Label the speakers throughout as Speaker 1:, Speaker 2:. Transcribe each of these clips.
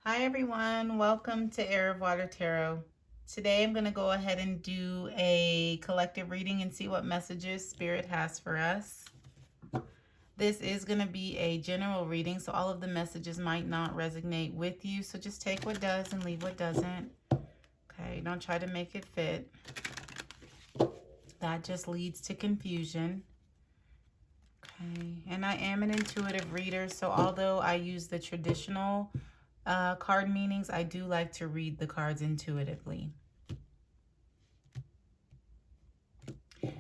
Speaker 1: Hi everyone, welcome to Air of Water Tarot. Today I'm going to go ahead and do a collective reading and see what messages Spirit has for us. This is going to be a general reading, so all of the messages might not resonate with you, so just take what does and leave what doesn't. Okay, don't try to make it fit. That just leads to confusion. Okay, and I am an intuitive reader, so although I use the traditional card meanings, I do like to read the cards intuitively.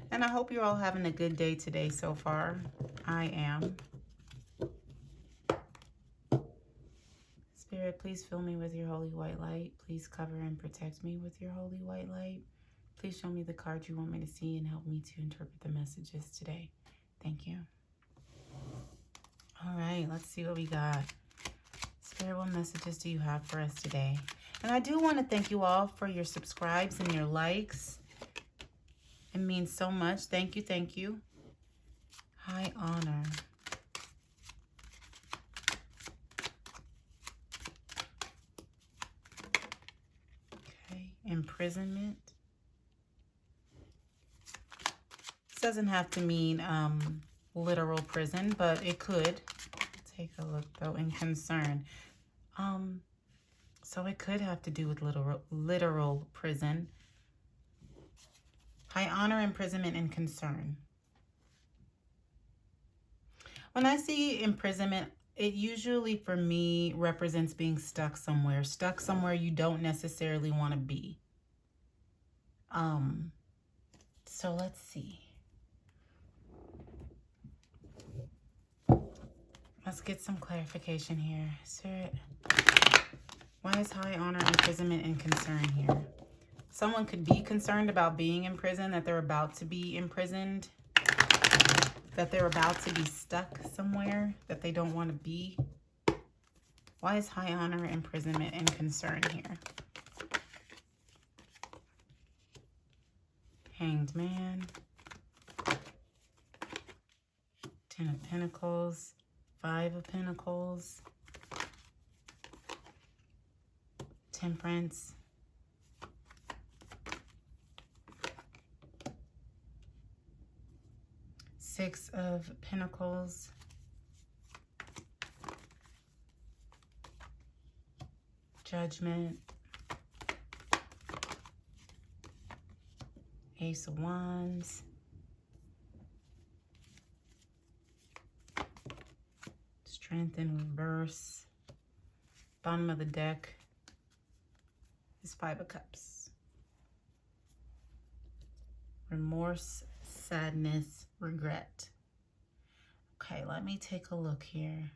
Speaker 1: And I hope you're all having a good day today so far. I am. Spirit, please fill me with your holy white light. Please cover and protect me with your holy white light. Please show me the cards you want me to see and help me to interpret the messages today. Thank you. All right, let's see what we got. Spirit, what messages do you have for us today? And I do want to thank you all for your subscribes and your likes. It means so much. Thank you, thank you. High honor. Okay, imprisonment. This doesn't have to mean literal prison, but it could. Take a look though. In concern. So it could have to do with literal prison. High honor, imprisonment, and concern. When I see imprisonment, it usually for me represents being stuck somewhere you don't necessarily want to be. So let's see. Let's get some clarification here. Spirit, why is high honor, imprisonment, and concern here? Someone could be concerned about being in prison, that they're about to be imprisoned, that they're about to be stuck somewhere that they don't want to be. Why is high honor, imprisonment, and concern here? Hanged Man. Ten of Pentacles. Five of Pentacles. Temperance. Six of Pentacles. Judgment. Ace of Wands. Strength in reverse. Bottom of the deck is Five of Cups. Remorse, sadness, regret. Okay, let me take a look here.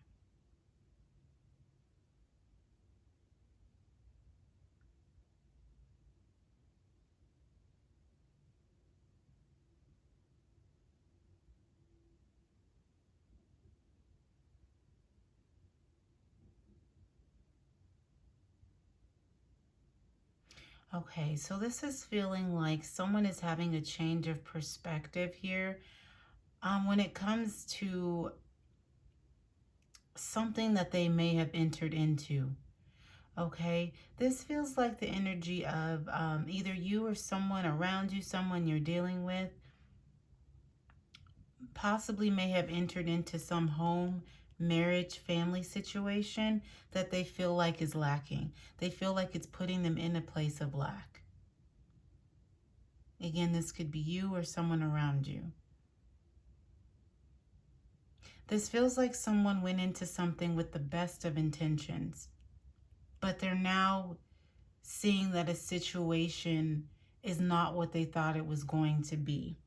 Speaker 1: Okay, so this is feeling like someone is having a change of perspective here. When it comes to something that they may have entered into. Okay, this feels like the energy of either you or someone around you, someone you're dealing with, possibly may have entered into some home, marriage, family situation that they feel like is lacking. They feel like it's putting them in a place of lack. Again, this could be you or someone around you. This feels like someone went into something with the best of intentions, but they're now seeing that a situation is not what they thought it was going to be.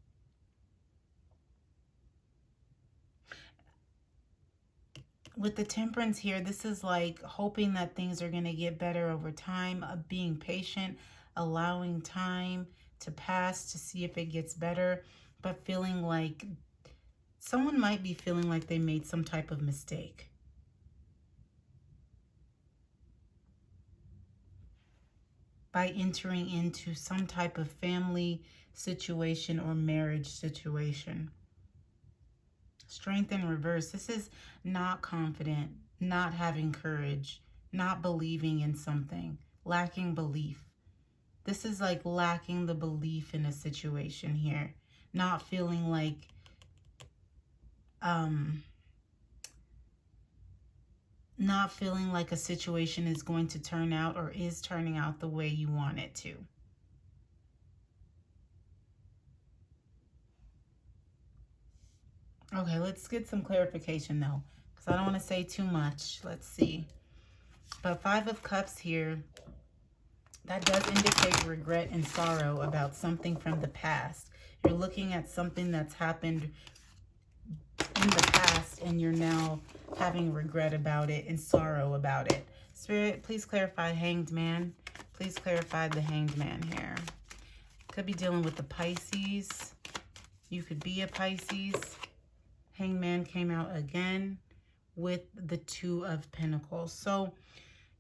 Speaker 1: With the Temperance here, this is like hoping that things are going to get better over time, of being patient, allowing time to pass to see if it gets better, but feeling like someone might be feeling like they made some type of mistake. By entering into some type of family situation or marriage situation. Strength in reverse. This is not confident, not having courage, not believing in something, lacking belief. This is like lacking the belief in a situation here, not feeling like not feeling like a situation is going to turn out or is turning out the way you want it to. Okay, let's get some clarification though, because I don't want to say too much. Let's see. But Five of Cups here, that does indicate regret and sorrow about something from the past. You're looking at something that's happened in the past and you're now having regret about it and sorrow about it. Spirit, please clarify Hanged Man. Please clarify the Hanged Man here. Could be dealing with the Pisces. You could be a Pisces. Hanged Man came out again with the Two of Pentacles. So,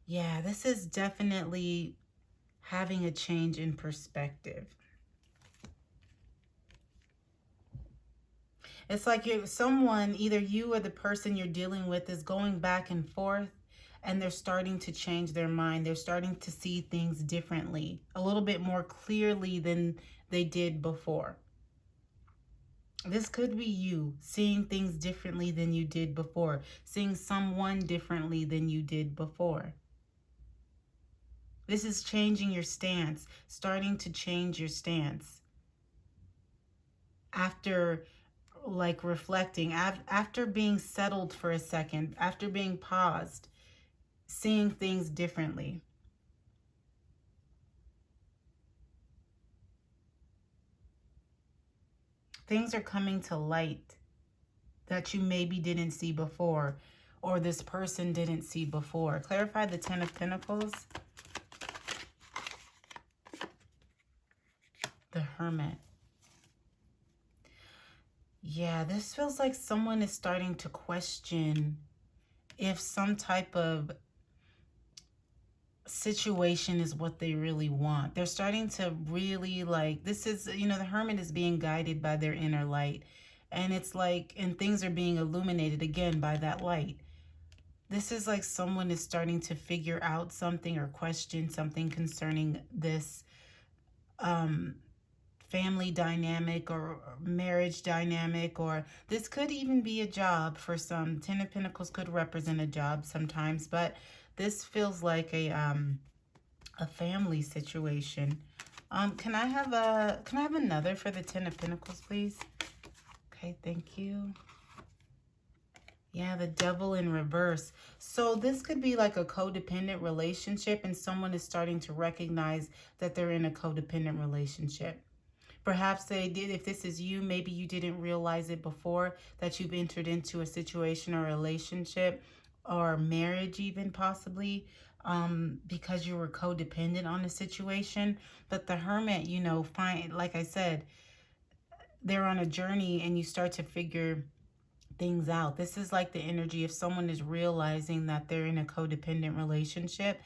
Speaker 1: yeah, this is definitely having a change in perspective. It's like someone, either you or the person you're dealing with, is going back and forth and they're starting to change their mind. They're starting to see things differently, a little bit more clearly than they did before. This could be you seeing things differently than you did before, seeing someone differently than you did before. This is changing your stance, starting to change your stance. After like reflecting, after being settled for a second, after being paused, seeing things differently. Things are coming to light that you maybe didn't see before, or this person didn't see before. Clarify the Ten of Pentacles. The Hermit. Yeah, this feels like someone is starting to question if some type of situation is what they really want. They're starting to really like, this is, you know, the Hermit is being guided by their inner light. And it's like, and things are being illuminated again by that light. This is like someone is starting to figure out something or question something concerning this family dynamic or marriage dynamic, or this could even be a job for some. Ten of Pentacles could represent a job sometimes, but this feels like a family situation. Can I have another for the Ten of Pentacles, please? Okay, thank you. Yeah, the Devil in reverse. So this could be like a codependent relationship, and someone is starting to recognize that they're in a codependent relationship. Perhaps they did. If this is you, maybe you didn't realize it before that you've entered into a situation or a relationship or marriage even possibly, because you were codependent on the situation. But the Hermit, you know, like I said, they're on a journey and you start to figure things out. This is like the energy if someone is realizing that they're in a codependent relationship,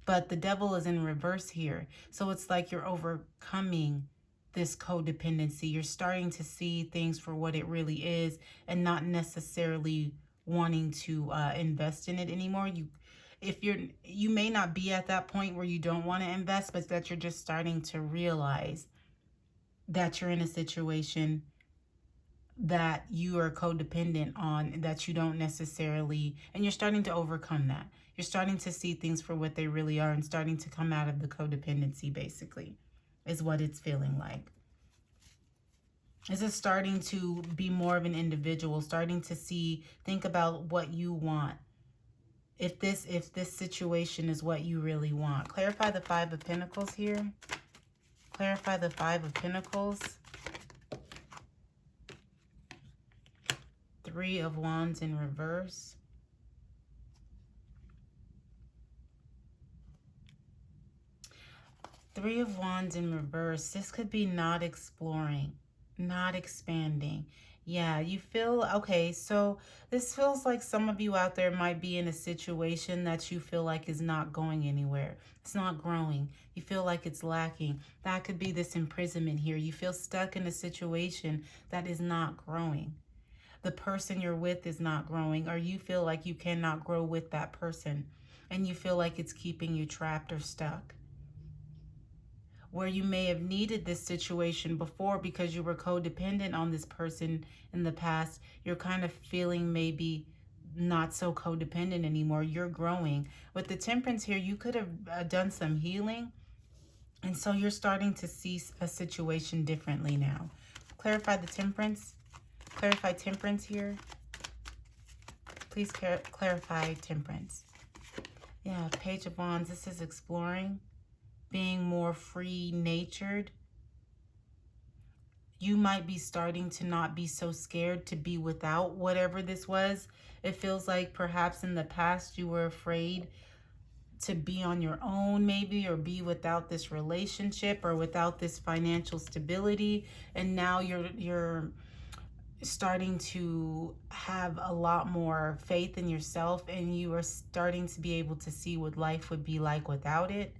Speaker 1: but the Devil is in reverse here. So it's like you're overcoming this codependency. You're starting to see things for what it really is and not necessarily wanting to invest in it anymore. You may not be at that point where you don't want to invest, but that you're just starting to realize that you're in a situation that you are codependent on, that you don't necessarily, and you're starting to overcome that. You're starting to see things for what they really are and starting to come out of the codependency, basically, is what it's feeling like. This is starting to be more of an individual, starting to think about what you want. If this situation is what you really want. Clarify the Five of Pentacles here. Clarify the Five of Pentacles. Three of Wands in reverse. Three of Wands in reverse. This could be not exploring, not expanding. Yeah, you feel, okay, so this feels like some of you out there might be in a situation that you feel like is not going anywhere. It's not growing. You feel like it's lacking. That could be this imprisonment here. You feel stuck in a situation that is not growing. the person you're with is not growing, or you feel like you cannot grow with that person and you feel like it's keeping you trapped or stuck. Where you may have needed this situation before because you were codependent on this person in the past, you're kind of feeling maybe not so codependent anymore. You're growing. With the Temperance here, you could have done some healing, and so you're starting to see a situation differently now. Clarify the Temperance. Clarify Temperance here. Please clarify Temperance. Yeah, Page of Wands. This is exploring, being more free-natured. You might be starting to not be so scared to be without whatever this was. It feels like perhaps in the past you were afraid to be on your own maybe, or be without this relationship or without this financial stability. And now you're starting to have a lot more faith in yourself, and you are starting to be able to see what life would be like without it.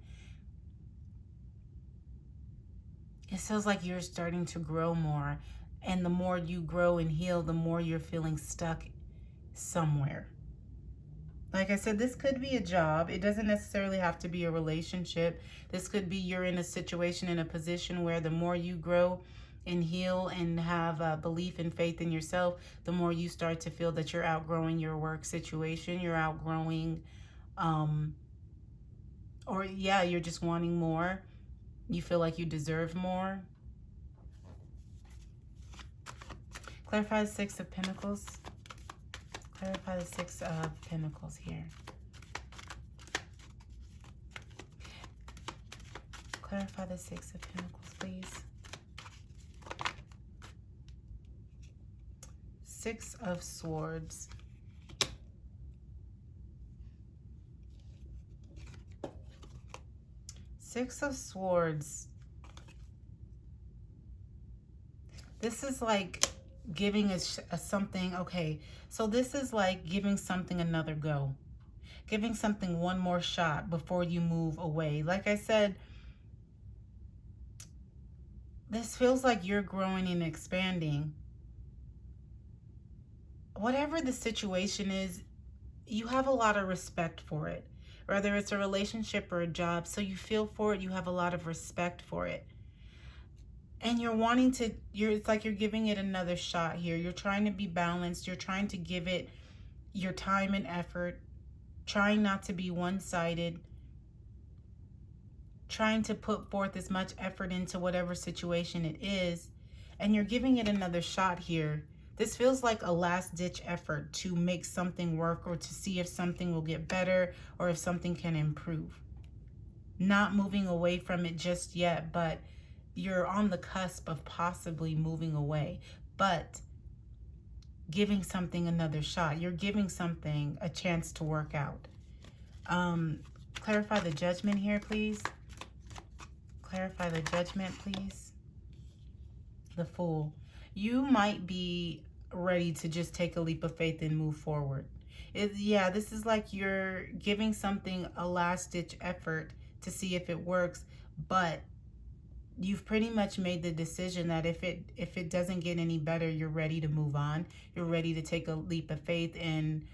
Speaker 1: It feels like you're starting to grow more, and the more you grow and heal, the more you're feeling stuck somewhere. Like I said, this could be a job. It doesn't necessarily have to be a relationship. This could be you're in a situation, in a position where the more you grow and heal and have a belief and faith in yourself, the more you start to feel that you're outgrowing your work situation. You're outgrowing, or yeah, you're just wanting more. You feel like you deserve more. Clarify the Six of Pentacles. Clarify the Six of Pentacles here. Clarify the Six of Pentacles, please. Six of Swords. Six of Swords. This is like giving us something. Okay, so this is like giving something another go. Giving something one more shot before you move away. Like I said, this feels like you're growing and expanding. Whatever the situation is, you have a lot of respect for it. Whether it's a relationship or a job, so you feel for it, you have a lot of respect for it. And you're wanting to, it's like you're giving it another shot here. You're trying to be balanced. You're trying to give it your time and effort. Trying not to be one-sided. Trying to put forth as much effort into whatever situation it is. And you're giving it another shot here. This feels like a last-ditch effort to make something work, or to see if something will get better, or if something can improve. Not moving away from it just yet, but you're on the cusp of possibly moving away, but giving something another shot. You're giving something a chance to work out. Clarify the Judgment here, please. Clarify the Judgment, please. The Fool. You might be ready to just take a leap of faith and move forward. Yeah, this is like you're giving something a last-ditch effort to see if it works, but you've pretty much made the decision that if it doesn't get any better, you're ready to move on. You're ready to take a leap of faith and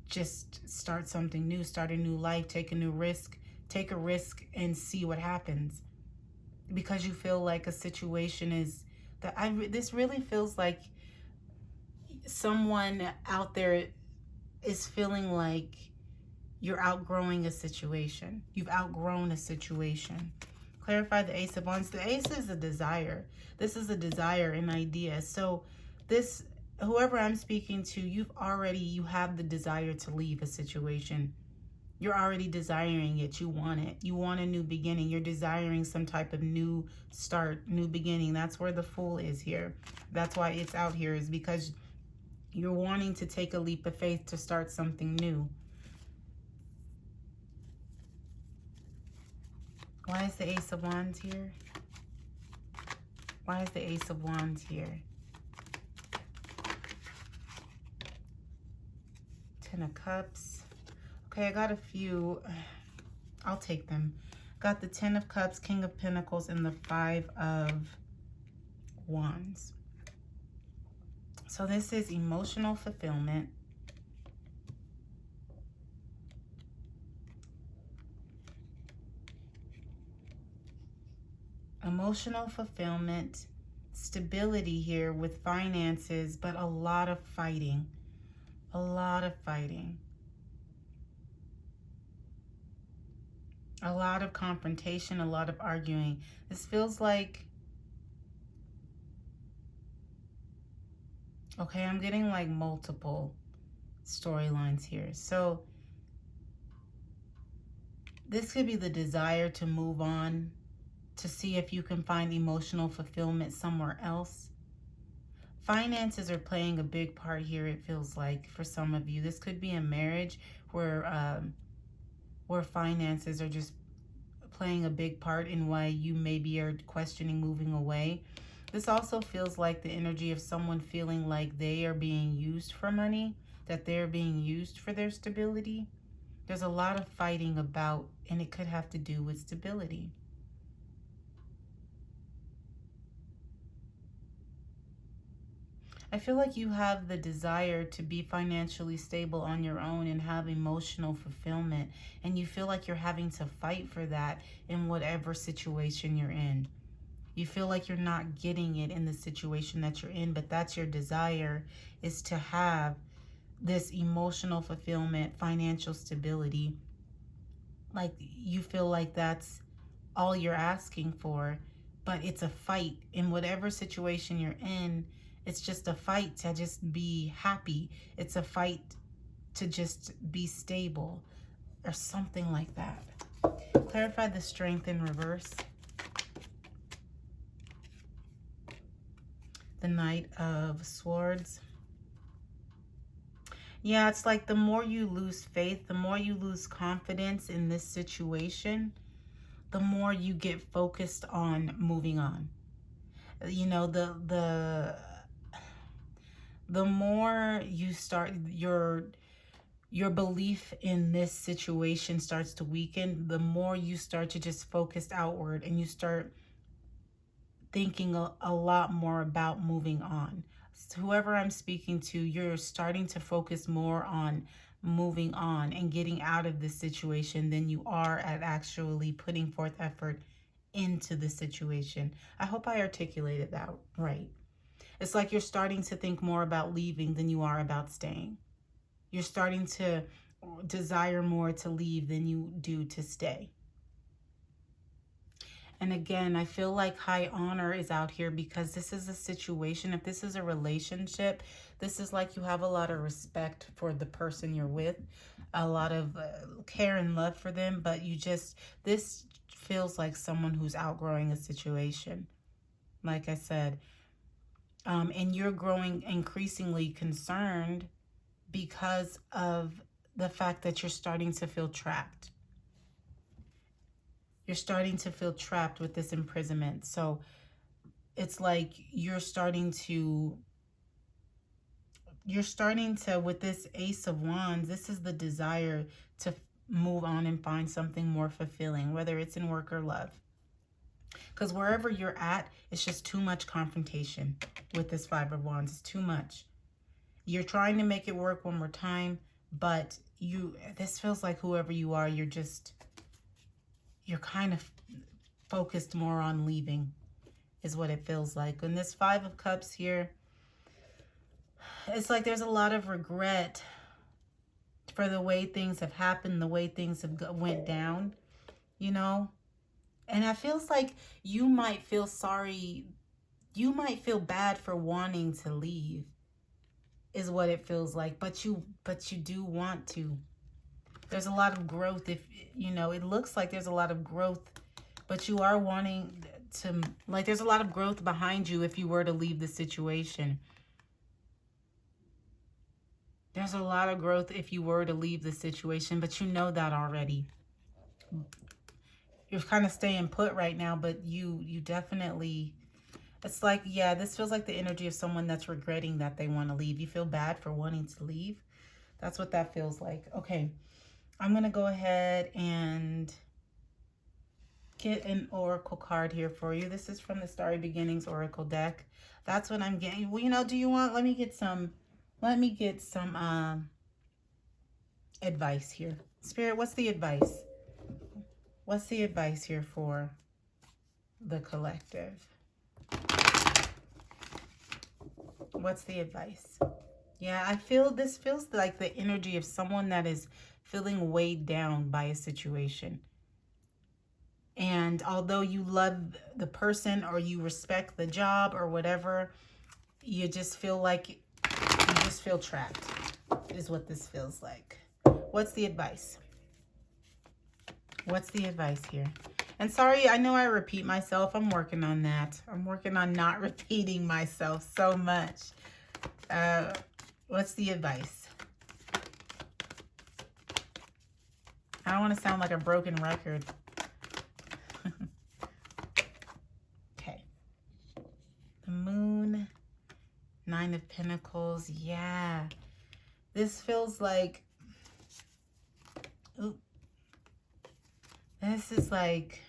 Speaker 1: just start something new, start a new life, take a new risk, take a risk and see what happens. Because you feel like a situation is that this really feels like someone out there is feeling like you're outgrowing a situation. You've outgrown a situation. Clarify the Ace of Wands. The Ace is a desire. This is a desire, an idea. So this, whoever I'm speaking to, you have the desire to leave a situation. You're already desiring it. You want it. You want a new beginning. You're desiring some type of new start, new beginning. That's where the Fool is here. That's why it's out here, is because you're wanting to take a leap of faith to start something new. Why is the Ace of Wands here? Why is the Ace of Wands here? Ten of Cups. Okay, I got a few. I'll take them. Got the Ten of Cups, King of Pentacles, and the Five of Wands. So this is emotional fulfillment. Emotional fulfillment, stability here with finances, but a lot of fighting. A lot of fighting. A lot of confrontation, a lot of arguing. This feels like, okay, I'm getting like multiple storylines here. So this could be the desire to move on, to see if you can find emotional fulfillment somewhere else. Finances are playing a big part here, it feels like, for some of you. This could be a marriage where finances are just playing a big part in why you maybe are questioning moving away. This also feels like the energy of someone feeling like they are being used for money, that they're being used for their stability. There's a lot of fighting about, and it could have to do with stability. I feel like you have the desire to be financially stable on your own and have emotional fulfillment, and you feel like you're having to fight for that in whatever situation you're in. You feel like you're not getting it in the situation that you're in, but that's your desire, is to have this emotional fulfillment, financial stability. Like you feel like that's all you're asking for, but it's a fight in whatever situation you're in. It's just a fight to just be happy. It's a fight to just be stable or something like that. Clarify the strength in reverse. The Knight of Swords. Yeah, it's like the more you lose faith, the more you lose confidence in this situation, the more you get focused on moving on. You know, the more you start, your belief in this situation starts to weaken, the more you start to just focus outward, and you start thinking a lot more about moving on. So whoever I'm speaking to, you're starting to focus more on moving on and getting out of this situation than you are at actually putting forth effort into the situation. I hope I articulated that right. It's like you're starting to think more about leaving than you are about staying. You're starting to desire more to leave than you do to stay. And again, I feel like high honor is out here because this is a situation. If this is a relationship, this is like you have a lot of respect for the person you're with, a lot of care and love for them, but this feels like someone who's outgrowing a situation. Like I said, and you're growing increasingly concerned because of the fact that you're starting to feel trapped. You're starting to feel trapped with this imprisonment. So it's like you're starting to, with this Ace of Wands, this is the desire to move on and find something more fulfilling, whether it's in work or love. Because wherever you're at, it's just too much confrontation with this Five of Wands. It's too much. You're trying to make it work one more time, but this feels like whoever you are, you're kind of focused more on leaving, is what it feels like. And this Five of Cups here, it's like there's a lot of regret for the way things have happened, the way things have went down, you know? And it feels like you might feel sorry, you might feel bad for wanting to leave, is what it feels like. But you do want to. There's a lot of growth. If you know, it looks like there's a lot of growth, but you are wanting to, like, there's a lot of growth behind you if you were to leave the situation. There's a lot of growth if you were to leave the situation, but you know that already. You're kind of staying put right now, but you definitely, it's like, yeah, this feels like the energy of someone that's regretting that they want to leave. You feel bad for wanting to leave. That's what that feels like. Okay, I'm going to go ahead and get an oracle card here for you. This is from the Starry Beginnings Oracle deck. That's what I'm getting. Well, you know, do you want, let me get some advice here. Spirit, what's the advice? What's the advice here for the collective? What's the advice? Yeah, I feel this feels like the energy of someone that is feeling weighed down by a situation. And although you love the person or you respect the job or whatever, you just feel like you just feel trapped is what this feels like. What's the advice? What's the advice here? And sorry, I know I repeat myself. I'm working on that. I'm working on not repeating myself so much. What's the advice? I don't want to sound like a broken record. Okay. The Moon, Nine of Pentacles. Yeah. This feels like... Ooh. This is like...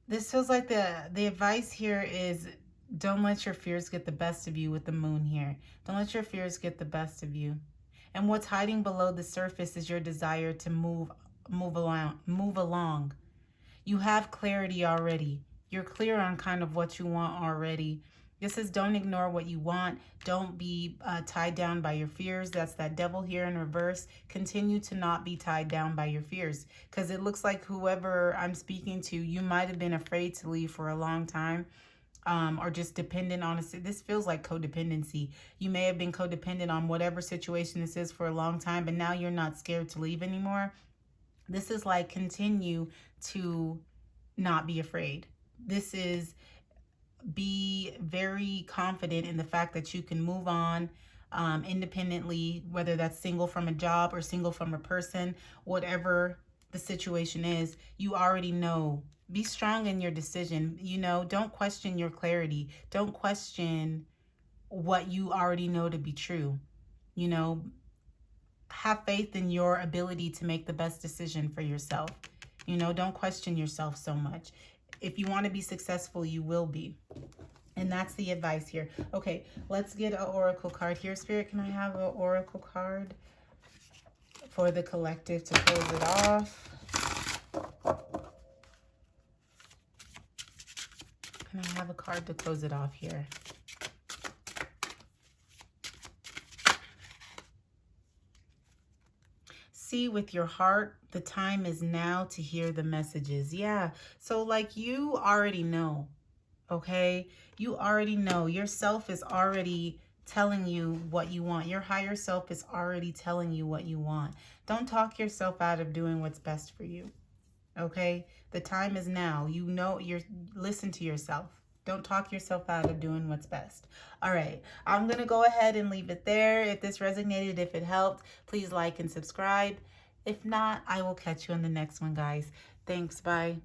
Speaker 1: This feels like the advice here is don't let your fears get the best of you with the Moon here. Don't let your fears get the best of you. And what's hiding below the surface is your desire to move along. You have clarity already. You're clear on kind of what you want already. This is don't ignore what you want. Don't be tied down by your fears. That's that devil here in reverse. Continue to not be tied down by your fears. Because it looks like whoever I'm speaking to, you might have been afraid to leave for a long time. Or just dependent on this feels like codependency. You may have been codependent on whatever situation this is for a long time, but now you're not scared to leave anymore. This is like continue to not be afraid. This is be very confident in the fact that you can move on independently, whether that's single from a job or single from a person, whatever the situation is, you already know. Be strong in your decision. You know, don't question your clarity. Don't question what you already know to be true. You know, have faith in your ability to make the best decision for yourself. You know, don't question yourself so much. If you want to be successful, you will be. And that's the advice here. Okay, let's get an oracle card here. Spirit, can I have an oracle card for the collective to close it off? Can I have a card to close it off here? See with your heart, the time is now to hear the messages. Yeah, so like you already know, okay? You already know. Yourself is already telling you what you want. Your higher self is already telling you what you want. Don't talk yourself out of doing what's best for you, okay? The time is now. You know, listen to yourself. Don't talk yourself out of doing what's best. All right, I'm going to go ahead and leave it there. If this resonated, if it helped, please like and subscribe. If not, I will catch you on the next one, guys. Thanks. Bye.